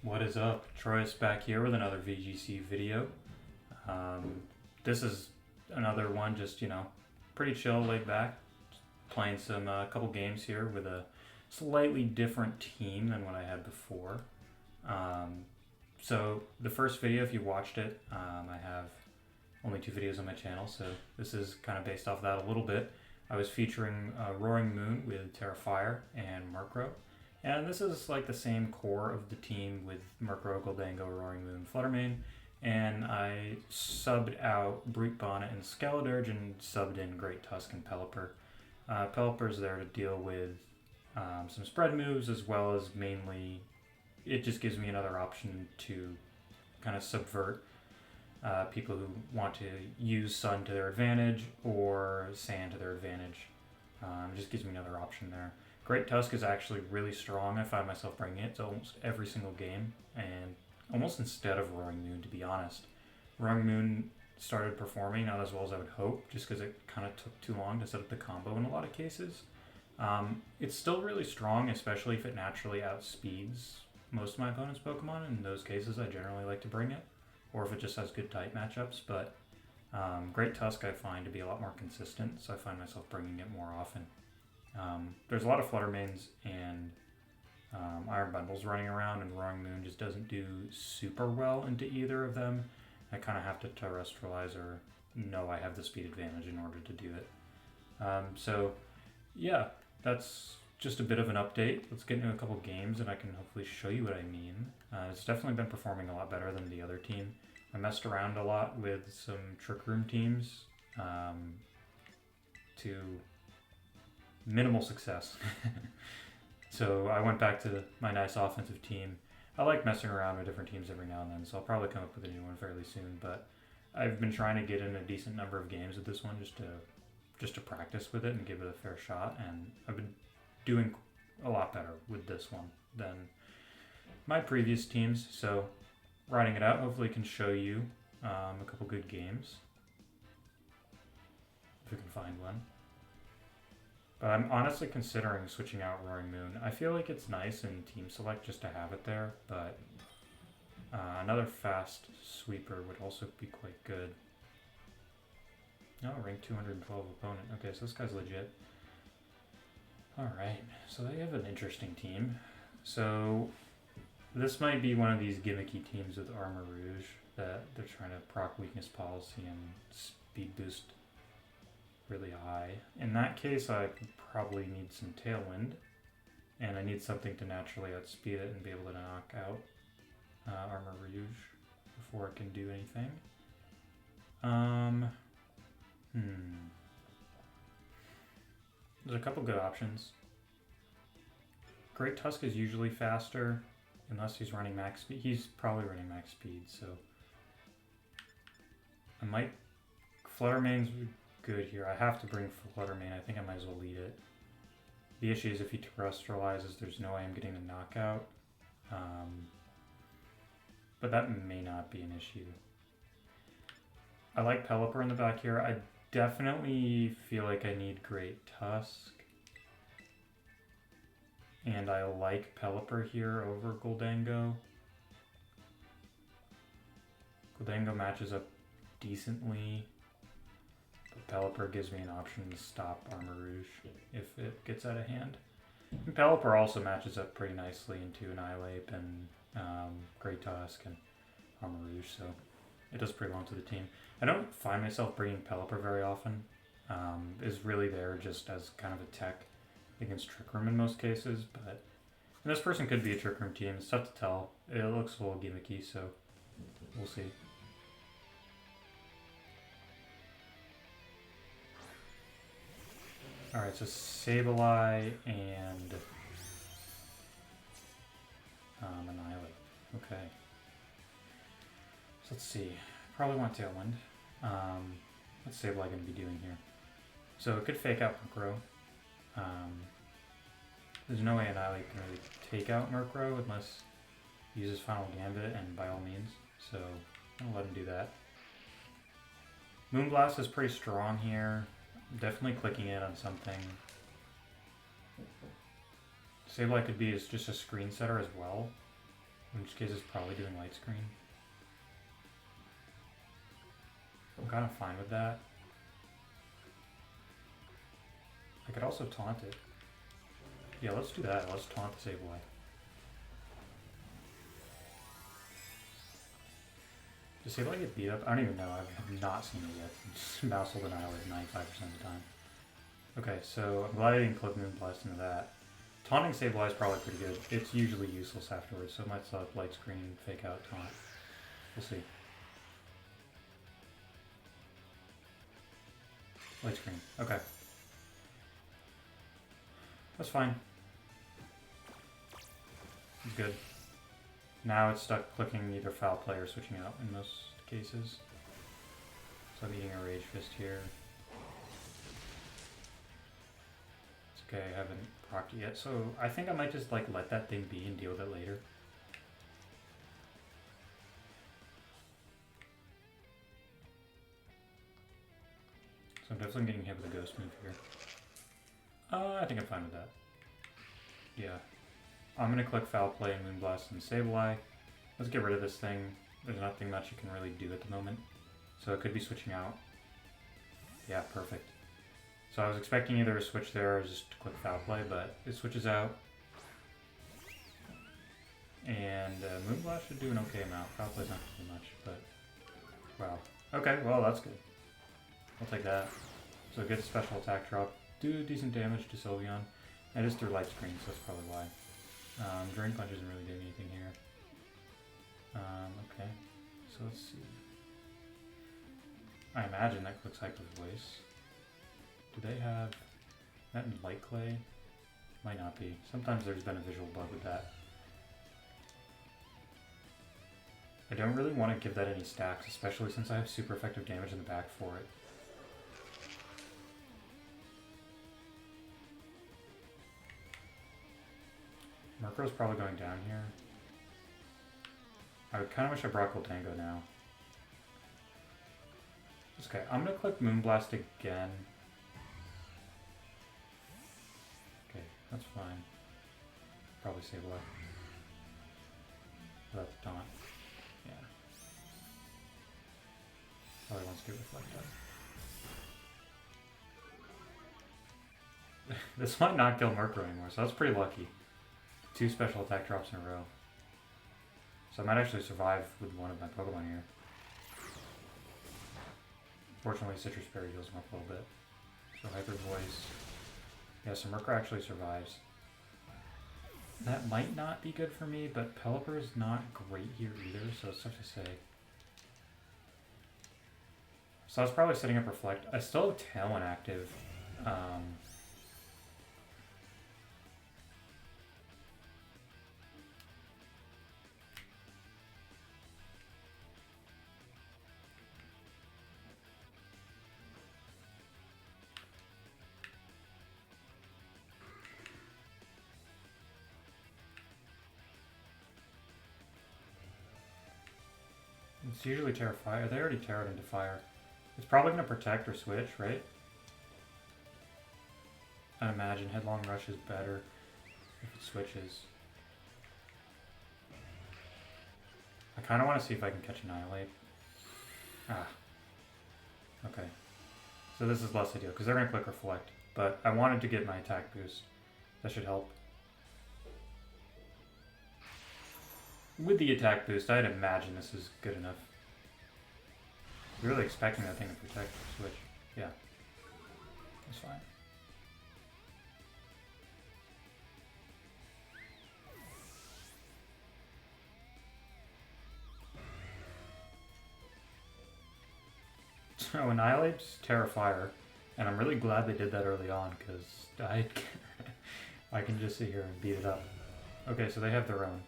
What is up? Troy's back here with another VGC video. This is another one, just, pretty chill, laid back. Playing some couple games here with a slightly different team than what I had before. So the first video, if you watched it, I have only 2 videos on my channel, so this is kind of based off that a little bit. I was featuring Roaring Moon with Terrifier and Murkrow. And this is like the same core of the team with Murkrow, Goldango, Roaring Moon, Fluttermane. And I subbed out Brute Bonnet and Skeledirge and subbed in Great Tusk and Pelipper. Pelipper's there to deal with some spread moves, as well as mainly it just gives me another option to kind of subvert people who want to use Sun to their advantage or Sand to their advantage. It just gives me another option there. Great Tusk is actually really strong. I find myself bringing it to almost every single game, and almost instead of Roaring Moon, to be honest. Roaring Moon started performing not as well as I would hope, just because it kind of took too long to set up the combo in a lot of cases. It's still really strong, especially if it naturally outspeeds most of my opponent's Pokemon. In those cases, I generally like to bring it, or if it just has good type matchups, but Great Tusk I find to be a lot more consistent, so I find myself bringing it more often. There's a lot of Fluttermanes and Iron Bundles running around, and Roaring Moon just doesn't do super well into either of them. I kind of have to terrestrialize or know I have the speed advantage in order to do it. So yeah, that's just a bit of an update. Let's get into a couple games and I can hopefully show you what I mean. It's definitely been performing a lot better than the other team. I messed around a lot with some Trick Room teams to minimal success. So I went back to my nice offensive team. I like messing around with different teams every now and then, so I'll probably come up with a new one fairly soon, but I've been trying to get in a decent number of games with this one just to practice with it and give it a fair shot, and I've been doing a lot better with this one than my previous teams, so riding it out, hopefully can show you a couple good games if we can find one. But I'm honestly considering switching out Roaring Moon. I feel like it's nice in Team Select just to have it there, but another fast sweeper would also be quite good. Oh, rank 212 opponent. Okay, so this guy's legit. Alright, so they have an interesting team. So this might be one of these gimmicky teams with Armor Rouge that they're trying to proc weakness policy and speed boost really high. In that case, I probably need some Tailwind, and I need something to naturally outspeed it and be able to knock out Armor Rouge before it can do anything. There's a couple good options. Great Tusk is usually faster, unless he's running max speed. He's probably running max speed, so I might... Fluttermane's good here. I have to bring Fluttermane. I think I might as well lead it. The issue is if he terrestrializes, there's no way I'm getting a knockout. But that may not be an issue. I like Pelipper in the back here. I definitely feel like I need Great Tusk. And I like Pelipper here over Goldango. Goldango matches up decently. Pelipper gives me an option to stop Armor Rouge if it gets out of hand. And Pelipper also matches up pretty nicely into Annihilate and Great Tusk and Armor Rouge, so it does pretty well to the team. I don't find myself bringing Pelipper very often. Is really there just as kind of a tech against Trick Room in most cases, but and this person could be a Trick Room team. It's tough to tell. It looks a little gimmicky, so we'll see. Alright, so Sableye and Annihilate. Okay. So let's see. Probably want Tailwind. What's Sableye going to be doing here? So it could fake out Murkrow. There's no way Annihilate can really take out Murkrow unless he uses Final Gambit, and by all means. So I'm going to let him do that. Moonblast is pretty strong here. Definitely clicking it on something. Sableye could be just a screen setter as well. In which case it's probably doing light screen. I'm kind of fine with that. I could also taunt it. Yeah, let's do that. Let's taunt the Sableye. Does Sableye get beat up? I don't even know. I have not seen it yet. It's Mouse will annihilate 95% of the time. Okay, so I'm glad I didn't clip Moonblast into that. Taunting Sableye is probably pretty good. It's usually useless afterwards, so it might suck. Light screen, fake out, taunt. We'll see. Light screen. Okay. That's fine. It's good. Now it's stuck clicking either foul play or switching out in most cases. So I'm eating a Rage Fist here. It's okay, I haven't procced it yet, so I think I might just like let that thing be and deal with it later. So I'm definitely getting hit with a ghost move here. I think I'm fine with that. Yeah. I'm gonna click Foul Play and Moonblast and Sableye. Let's get rid of this thing. There's nothing much you can really do at the moment. So it could be switching out. Yeah, perfect. So I was expecting either a switch there or just to click Foul Play, but it switches out. And Moonblast should do an okay amount. Foul Play's not too much, but wow. Okay, well that's good. I'll take that. So get a special attack drop. Do decent damage to Sylveon. I just threw light screen, so that's probably why. Drain Punch isn't really doing anything here. Okay, so let's see. I imagine that clicks Hyper Voice. Do they have that in Light Clay? Might not be. Sometimes there's been a visual bug with that. I don't really want to give that any stacks, especially since I have super effective damage in the back for it. Murkrow's probably going down here. I kind of wish I brought Goldango now. Okay, I'm going to click Moonblast again. Okay, that's fine. Probably Sableye. That's taunt. Yeah. Probably wants to get reflected. This might not kill Murkrow anymore, so that's pretty lucky. 2 special attack drops in a row. So I might actually survive with one of my Pokemon here. Fortunately, Citrus Berry heals him up a little bit. So Hyper Voice. Yeah, so Murkrow actually survives. That might not be good for me, but Pelipper is not great here either, so it's tough to say. So I was probably setting up Reflect. I still have Tailwind active. It's usually Terra Fire. They already Terra'd into Fire. It's probably going to protect or switch, right? I imagine Headlong Rush is better if it switches. I kind of want to see if I can catch Annihilate. Ah. Okay. So this is less ideal, because they're going to click Reflect. But I wanted to get my attack boost. That should help. With the attack boost, I'd imagine this is good enough. You're really expecting that thing to protect or switch. Yeah. That's fine. So Annihilate's Terra Fire, and I'm really glad they did that early on, because I can just sit here and beat it up. Okay, so they have their own.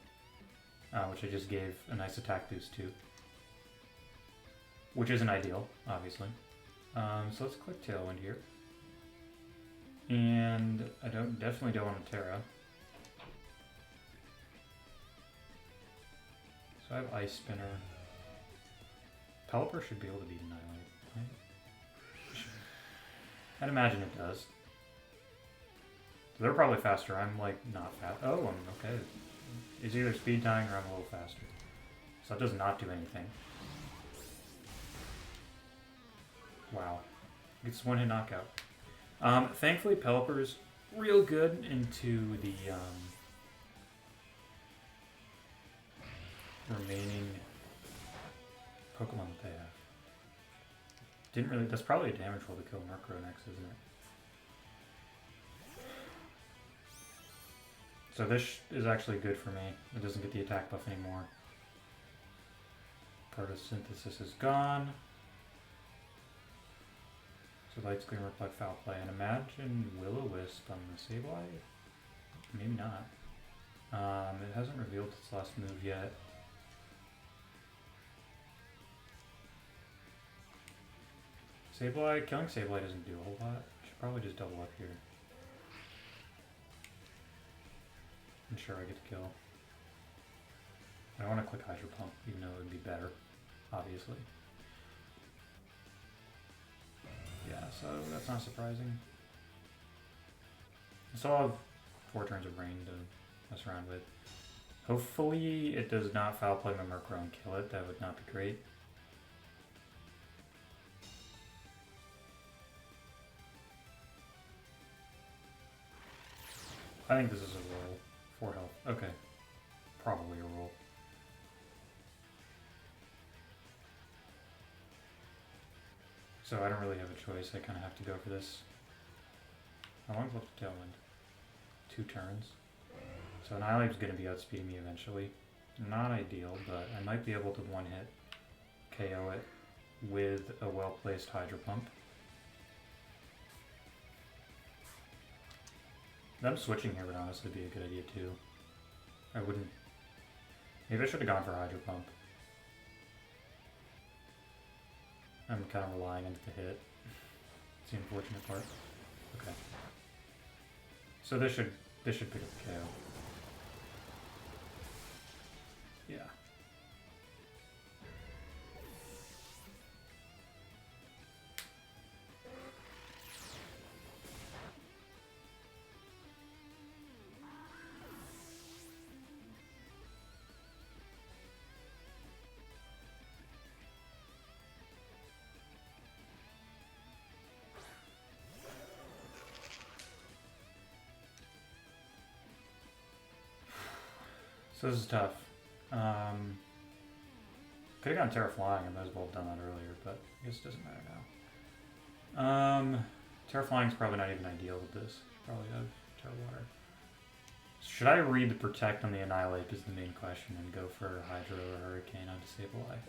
Which I just gave a nice attack boost to. Which isn't ideal, obviously. So let's click Tailwind here. And I definitely don't want a Terra. So I have Ice Spinner. Pelipper should be able to beat Annihilate, right? I'd imagine it does. So they're probably faster. I'm like not fast. Oh, I'm okay. It's either speed tying or I'm a little faster. So it does not do anything. Wow. Gets one hit knockout. Thankfully, Pelipper's real good into the remaining Pokemon that they have. Didn't really. That's probably a damage roll to kill Murkrow next, isn't it? So this is actually good for me. It doesn't get the attack buff anymore. Photosynthesis is gone. So Light Screen, Reflect, Foul Play, and imagine Will-O-Wisp on the Sableye? Maybe not. It hasn't revealed its last move yet. Sableye, killing Sableye doesn't do a whole lot. Should probably just double up here. Ensure I get the kill. I don't want to click Hydro Pump, even though it would be better, obviously. Yeah, so that's not surprising. I still have 4 turns of rain to mess around with. Hopefully it does not foul play my Murkrow and kill it. That would not be great. I think this is a roll. 4 health. Okay. Probably a roll. So I don't really have a choice. I kind of have to go for this. How long's left to Tailwind? 2 turns. So Annihilate's going to be outspeeding me eventually. Not ideal, but I might be able to one-hit KO it with a well-placed Hydro Pump. Them switching here would honestly be a good idea too. I wouldn't... Maybe I should have gone for Hydro Pump. I'm kind of relying on it to hit. It's the unfortunate part. Okay. So this should pick up the KO. Yeah. So this is tough. Could have gone Terra Flying, I might as well have done that earlier, but I guess it doesn't matter now. Terra Flying's probably not even ideal with this. Should probably have Terra Water. Should I read the Protect on the Annihilate is the main question and go for Hydro or Hurricane on Sableye?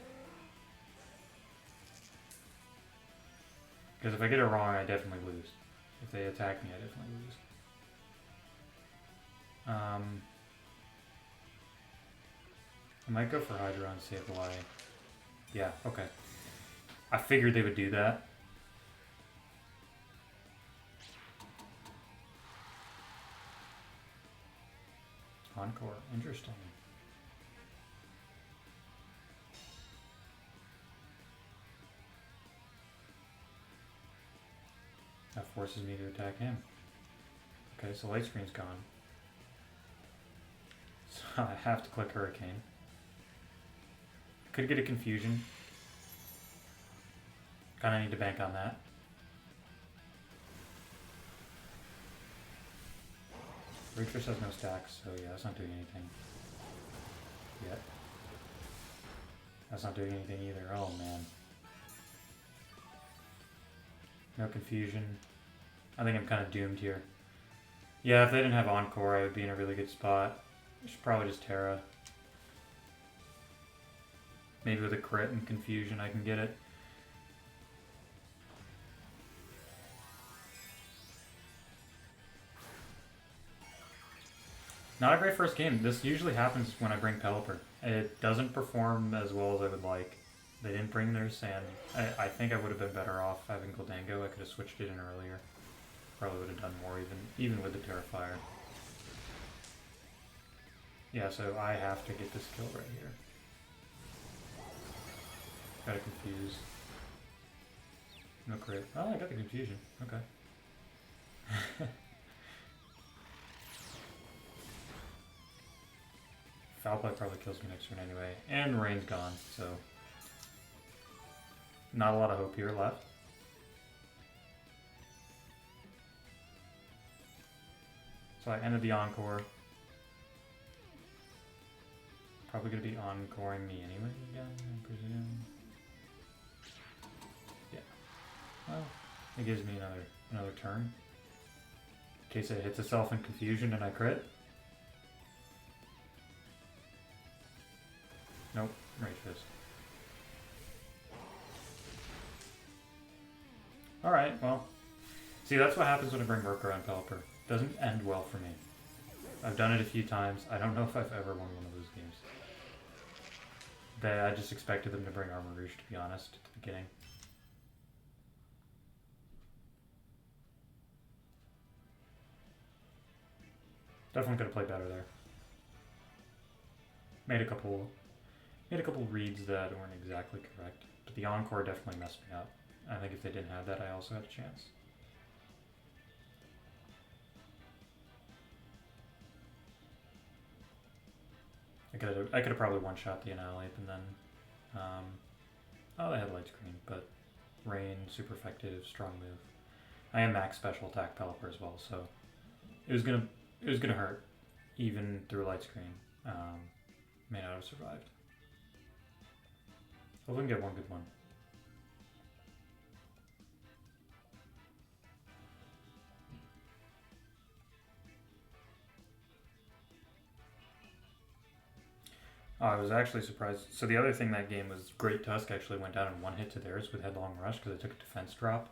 Because if I get it wrong, I definitely lose. If they attack me, I definitely lose. I might go for Hydro on Sableye. Yeah, okay. I figured they would do that. Encore, interesting. That forces me to attack him. Okay, so Light Screen's gone. So I have to click Hurricane. Could get a Confusion. Kinda need to bank on that. Reatress has no stacks, so yeah, that's not doing anything. Yet. That's not doing anything either. Oh man. No Confusion. I think I'm kind of doomed here. Yeah, if they didn't have Encore, I would be in a really good spot. I should probably just Terra. Maybe with a crit and Confusion I can get it. Not a great first game. This usually happens when I bring Pelipper. It doesn't perform as well as I would like. They didn't bring their Sand. I think I would have been better off having Goldango. I could have switched it in earlier. Probably would have done more even with the Terrifier. Yeah, so I have to get this kill right here. Gotta confuse. No crit. Oh, I got the Confusion. Okay. Foul Play probably kills me next turn anyway. And Rain's gone, so... Not a lot of hope here left. So I ended the Encore. Probably going to be encoring me anyway again, I presume. Yeah. Well, it gives me another turn. In case it hits itself in confusion and I crit. Nope, Rage Fist. Alright, well. See, that's what happens when I bring Murkrow and Pelipper. Doesn't end well for me. I've done it a few times. I don't know if I've ever won one of those games. I just expected them to bring Armor Rouge, to be honest, at the beginning. Definitely could have played better there. Made a couple reads that weren't exactly correct. But the Encore definitely messed me up. I think if they didn't have that, I also had a chance. I could have probably one-shot the Annihilate and then... oh, they had Light Screen, but Rain, super effective, strong move. I am max special attack Pelipper as well, so it was gonna hurt, even through Light Screen. May not have survived. Hopefully we can get one good one. Oh, I was actually surprised. So the other thing that game was Great Tusk actually went down in one hit to theirs with Headlong Rush because I took a defense drop.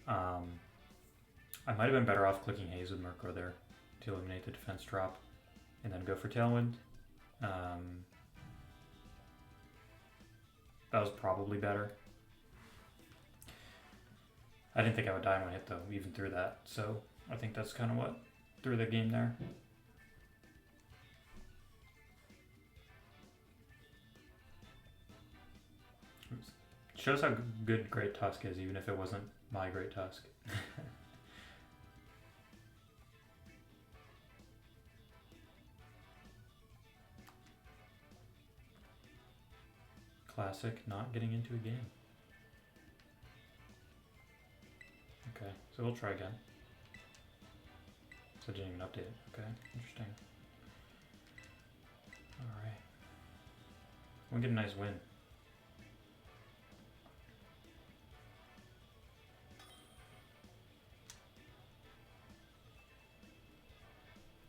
I might have been better off clicking Haze with Murkrow there to eliminate the defense drop and then go for Tailwind. That was probably better. I didn't think I would die in one hit though, even through that. So I think that's kind of what threw the game there. Oops. Shows how good Great Tusk is, even if it wasn't my Great Tusk. Classic, not getting into a game. Okay, so we'll try again. So I didn't even update it. Okay, interesting. Alright. We'll get a nice win.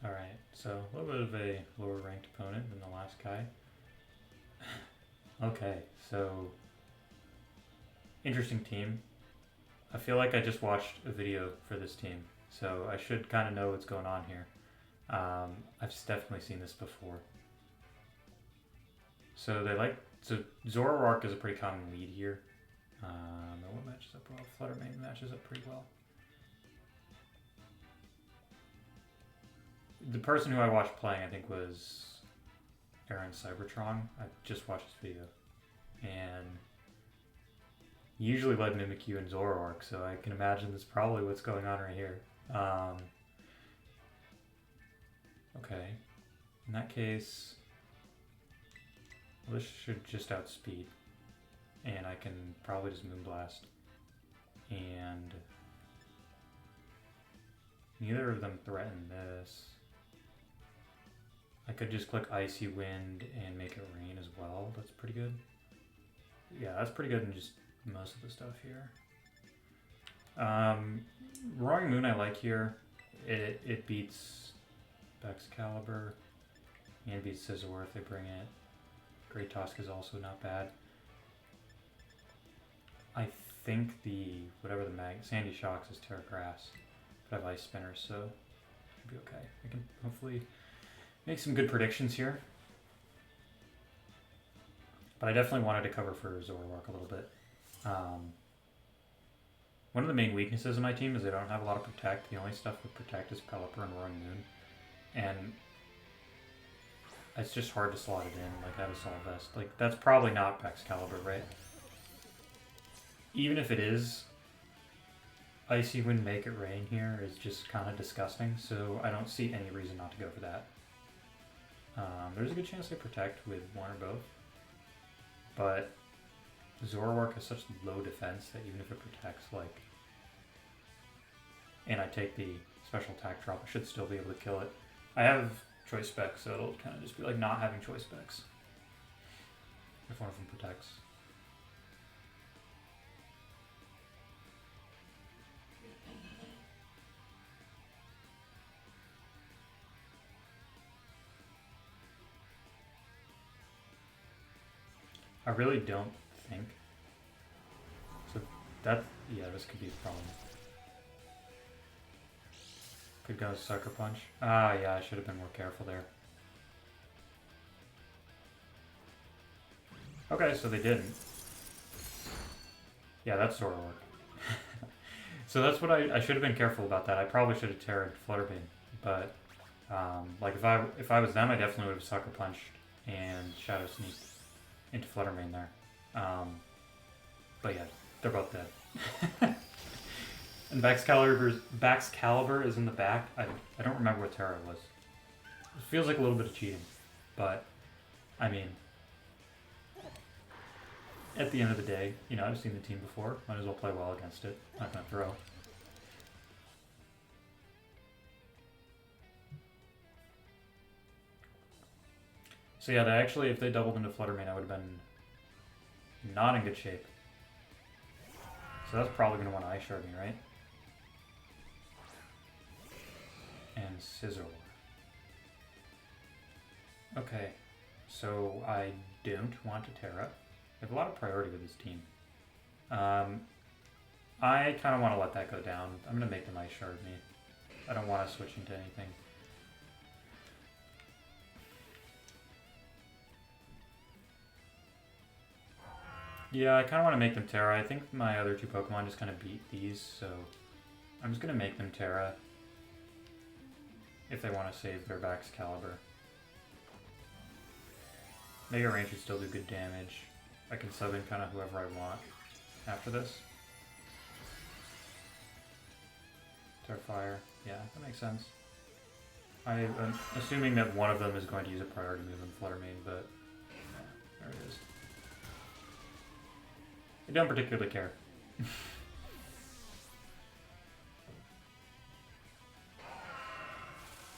Alright, so a little bit of a lower ranked opponent than the last guy. Okay, so interesting team. I feel like I just watched a video for this team, so I should kind of know what's going on here. I've definitely seen this before. So Zoroark is a pretty common lead here. What matches up well? Fluttermane matches up pretty well. The person who I watched playing, I think, was Aaron Cybertron. I just watched this video. And he usually led Mimikyu and Zoroark, so I can imagine that's probably what's going on right here. Okay. In that case, well, this should just outspeed. And I can probably just Moonblast. And neither of them threaten this. I could just click Icy Wind and make it rain as well. That's pretty good. Yeah, that's pretty good in just most of the stuff here. Roaring Moon I like here. It beats Excalibur and beats Scizor if they bring it. Great Tusk is also not bad. I think Sandy Shocks is Terra Grass. But I have Ice Spinners, so it should be okay. I can hopefully make some good predictions here. But I definitely wanted to cover for Zoroark a little bit. One of the main weaknesses of my team is they don't have a lot of Protect. The only stuff with Protect is Pelipper and Roaring Moon. And it's just hard to slot it in, like out of Sol Vest. Like, that's probably not Excalibur, right? Even if it is, Icy Wind Make It Rain here is just kind of disgusting, so I don't see any reason not to go for that. There's a good chance they protect with one or both. But Zoroark has such low defense that even if it protects, like, and I take the special attack drop, I should still be able to kill it. I have choice specs, so it'll kind of just be like not having choice specs if one of them protects. I really don't think. So that, yeah, this could be a problem. Could go Sucker Punch. Ah, yeah, I should have been more careful there. Okay, so they didn't. Yeah, that's sort of work. So that's what I should have been careful about that. I probably should have Terra'd Flutterbeam, but like if I was them, I definitely would have Sucker Punched and Shadow Sneaked into Fluttermane there. But yeah, they're both dead. And Baxcalibur is in the back. I don't remember what Terra was. It feels like a little bit of cheating, but I mean, at the end of the day, you know, I've seen the team before. Might as well play well against it. Not gonna throw. So yeah, they actually, if they doubled into Fluttermane, I would have been not in good shape. So that's probably gonna want to Ice Shard me, right? And Scizor. Okay, so I don't want to Terra. I have a lot of priority with this team. I kind of want to let that go down. I'm going to make them Ice Shard me. I don't want to switch into anything. Yeah, I kind of want to make them Terra. I think my other two Pokemon just kind of beat these, so I'm just going to make them Terra if they want to save their Baxcalibur. Mega Range should still do good damage. I can sub in kind of whoever I want after this. Terrifier. Yeah, that makes sense. I'm assuming that one of them is going to use a priority move on Fluttermane, but yeah, there it is. I don't particularly care.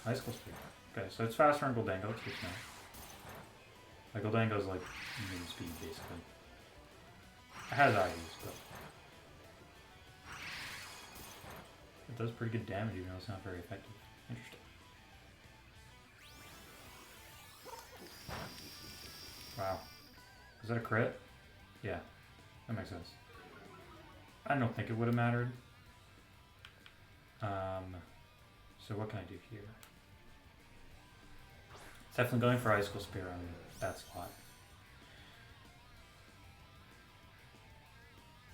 High School Speed. Okay, so it's faster on Goldango, it's good to know. Like, Goldango's like mean speed, basically. It has IVs, but it does pretty good damage even though it's not very effective. Interesting. Wow. Is that a crit? Yeah, that makes sense. I don't think it would have mattered. So what can I do here? It's definitely going for Icicle Spear on that slot.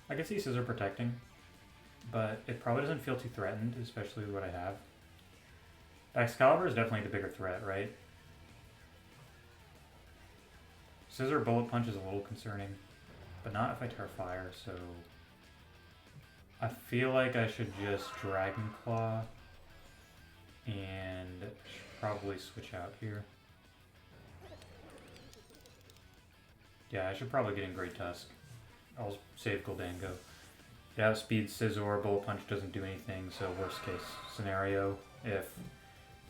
I can see Scizor protecting, but it probably doesn't feel too threatened, especially with what I have. Excalibur is definitely the bigger threat, right? Scizor Bullet Punch is a little concerning, but not if I Terrifier, so I feel like I should just Dragon Claw and should probably switch out here. Yeah, I should probably get in Great Tusk. I'll save Goldango. Yeah, speed Scizor, Bullet Punch doesn't do anything, so worst case scenario, if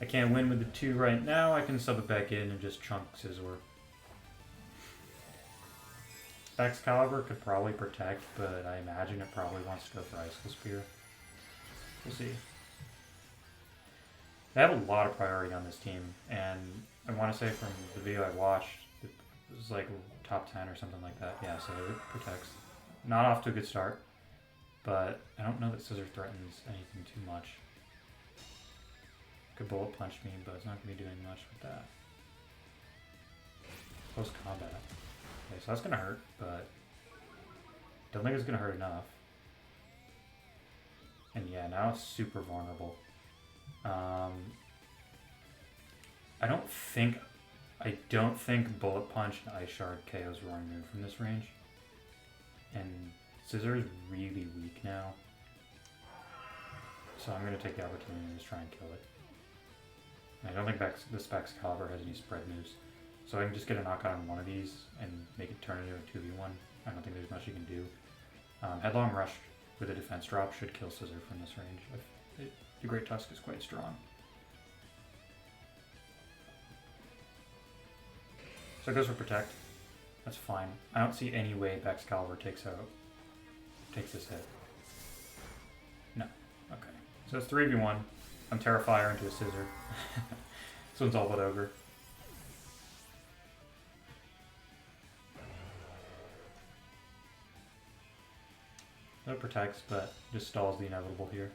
I can't win with the 2 right now, I can sub it back in and just chunk Scizor. Baxcalibur could probably protect, but I imagine it probably wants to go for Icicle Spear. We'll see. They have a lot of priority on this team, and I want to say from the video I watched, it was like top 10 or something like that. Yeah, so it protects. Not off to a good start, but I don't know that Scizor threatens anything too much. Could Bullet Punch me, but it's not going to be doing much with that. Close combat. Okay, so that's going to hurt, but don't think it's going to hurt enough. And yeah, now it's super vulnerable. I don't think Bullet Punch and Ice Shard KO's Roaring Moon from this range. And Scizor is really weak now. So I'm going to take the opportunity and just try and kill it. I don't think this Excalibur has any spread moves. So I can just get a knockout on one of these and make it turn into a 2v1. I don't think there's much you can do. Headlong Rush with a defense drop should kill Scissor from this range. The Great Tusk is quite strong. So it goes for Protect. That's fine. I don't see any way Excalibur takes this hit. No. Okay. So it's 3v1. I'm Terrifier into a Scissor. This one's all but over. No protects, but just stalls the inevitable here.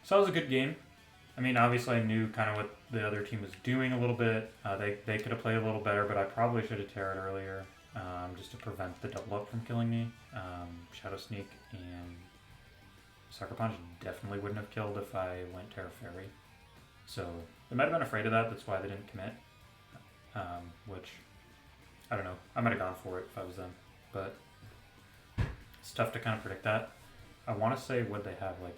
So that was a good game. I mean, obviously I knew kind of what the other team was doing a little bit. They could have played a little better, but I probably should have Terra'd earlier just to prevent the double up from killing me. Shadow Sneak and Sucker Punch definitely wouldn't have killed if I went Terra Fairy. So they might have been afraid of that, that's why they didn't commit. Which, I don't know, I might have gone for it if I was them. But it's tough to kind of predict that. I want to say, would they have like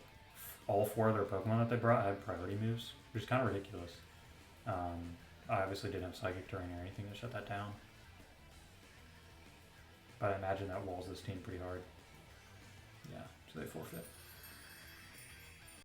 all 4 of their Pokemon that they brought had priority moves, which is kind of ridiculous. I obviously didn't have Psychic Terrain or anything to shut that down. But I imagine that walls this team pretty hard. Yeah, so they forfeit.